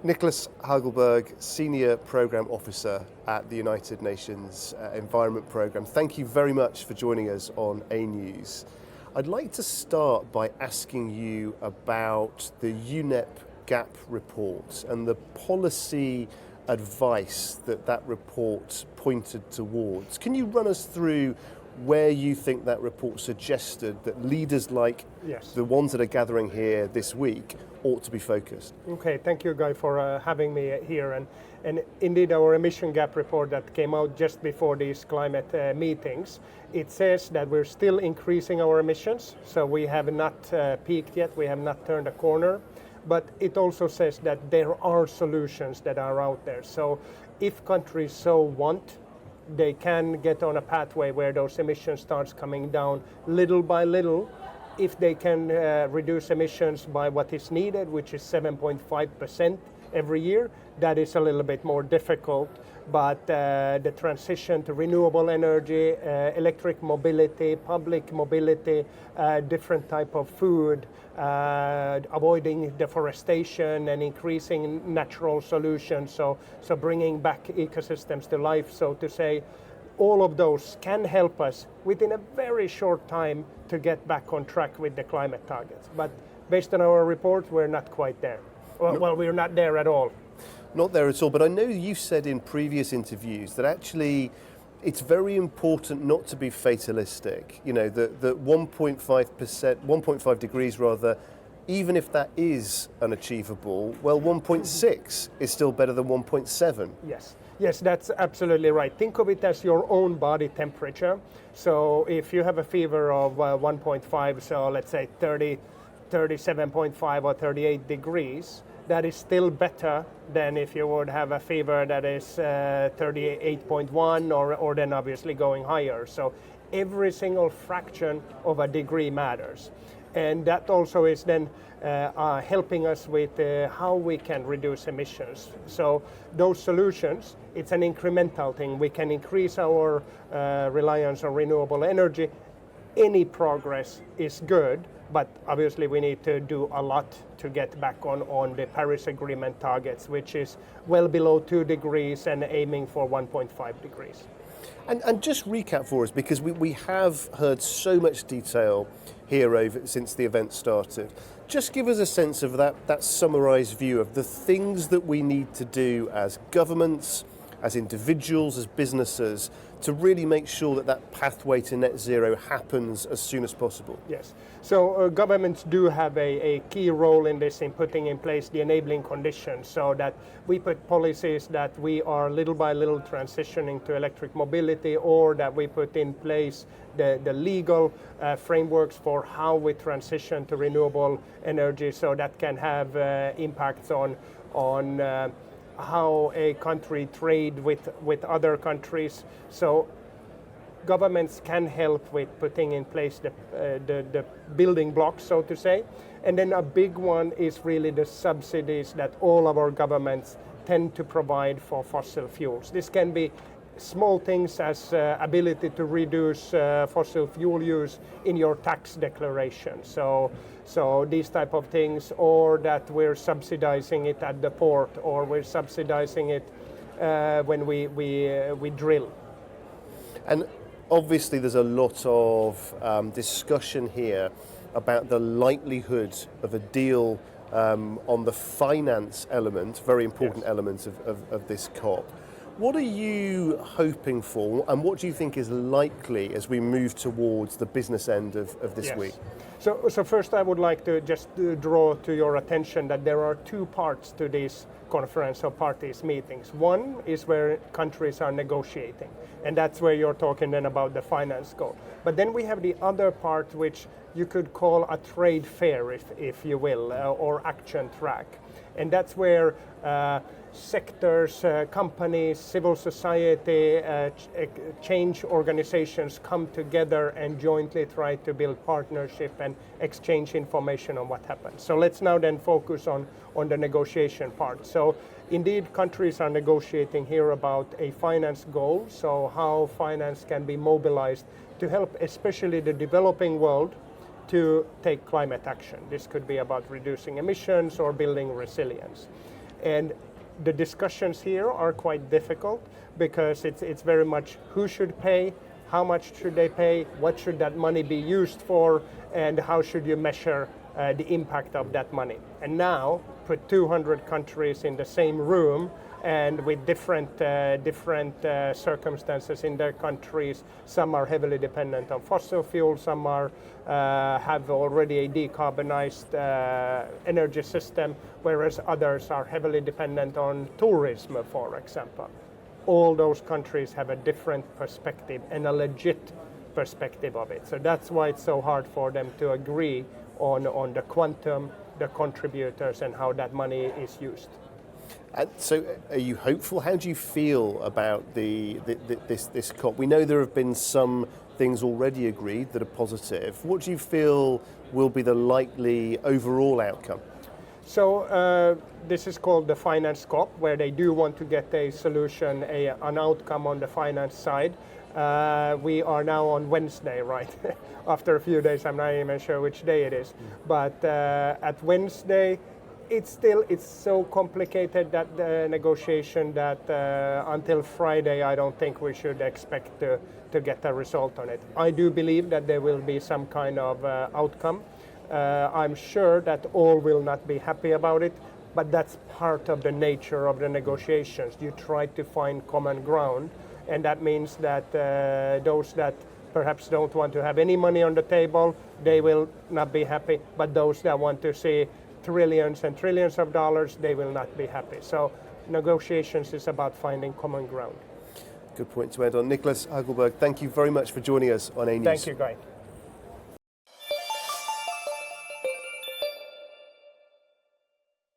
Niklas Hagelberg, Senior Programme Officer at the United Nations Environment Programme. Thank you very much for joining us on AnewZ. I'd like to start by asking you about the UNEP gap report and the policy advice that report pointed towards. Can you run us through where you think that report suggested that leaders like the ones that are gathering here this week ought to be focused? Okay, thank you, Guy, for having me here. And indeed, our emission gap report that came out just before these climate meetings, it says that we're still increasing our emissions. So we have not peaked yet, we have not turned a corner. But it also says that there are solutions that are out there. So if countries so want, they can get on a pathway where those emissions starts coming down little by little. If they can reduce emissions by what is needed, which is 7.5% every year, that is a little bit more difficult. But the transition to renewable energy, electric mobility, public mobility, different type of food, avoiding deforestation and increasing natural solutions, so bringing back ecosystems to life, so to say, all of those can help us within a very short time to get back on track with the climate targets. But based on our report, we're not quite there. Well, we're not there at all. Not there at all, but I know you said in previous interviews that actually it's very important not to be fatalistic. You know, that 1.5 degrees rather, even if that is unachievable, well, 1.6 is still better than 1.7. Yes, that's absolutely right. Think of it as your own body temperature. So if you have a fever of 1.5, so let's say 37.5 or 38 degrees, that is still better than if you would have a fever that is 38.1 or then obviously going higher. So every single fraction of a degree matters. And that also is then helping us with how we can reduce emissions. So those solutions, it's an incremental thing. We can increase our reliance on renewable energy. Any progress is good, but obviously we need to do a lot to get back on the Paris Agreement targets, which is well below 2 degrees and aiming for 1.5 degrees. And just recap for us, because we have heard so much detail here since the event started. Just give us a sense of that summarised view of the things that we need to do as governments, as individuals, as businesses, to really make sure that pathway to net zero happens as soon as possible. Yes. So governments do have a key role in this, in putting in place the enabling conditions, so that we put policies that we are little by little transitioning to electric mobility, or that we put in place the legal frameworks for how we transition to renewable energy, so that can have impacts on how a country trade with other countries. So governments can help with putting in place the building blocks, so to say. And then a big one is really the subsidies that all of our governments tend to provide for fossil fuels. This can be small things as ability to reduce fossil fuel use in your tax declaration. So these type of things, or that we're subsidizing it at the port, or we're subsidizing it when we drill. And obviously there's a lot of discussion here about the likelihood of a deal on the finance element, very important element of this COP. What are you hoping for, and what do you think is likely as we move towards the business end of this week? So first I would like to just draw to your attention that there are two parts to this conference of parties meetings. One is where countries are negotiating, and that's where you're talking then about the finance goal. But then we have the other part, which you could call a trade fair, if you will, or action track. And that's where sectors, companies, civil society, change organizations come together and jointly try to build partnership and exchange information on what happens. So let's now then focus on the negotiation part. So indeed, countries are negotiating here about a finance goal, so how finance can be mobilized to help especially the developing world to take climate action. This could be about reducing emissions or building resilience. And the discussions here are quite difficult because it's very much who should pay, how much should they pay, what should that money be used for, and how should you measure the impact of that money. And now, put 200 countries in the same room and with different circumstances in their countries. Some are heavily dependent on fossil fuels, some are have already a decarbonized energy system, whereas others are heavily dependent on tourism, for example. All those countries have a different perspective and a legit perspective of it. So that's why it's so hard for them to agree on the quantum, the contributors, and how that money is used. And so, are you hopeful? How do you feel about this COP? We know there have been some things already agreed that are positive. What do you feel will be the likely overall outcome? So this is called the finance COP, where they do want to get a solution, an outcome on the finance side. We are now on Wednesday, right? After a few days, I'm not even sure which day it is. But at Wednesday, it's so complicated, that the negotiation, that until Friday, I don't think we should expect to get a result on it. I do believe that there will be some kind of outcome. I'm sure that all will not be happy about it, but that's part of the nature of the negotiations. You try to find common ground, and that means that those that perhaps don't want to have any money on the table, they will not be happy, but those that want to see trillions and trillions of dollars, they will not be happy. So negotiations is about finding common ground. Good point to end on. Niklas Hagelberg, thank you very much for joining us on AnewZ. Thank you, Guy.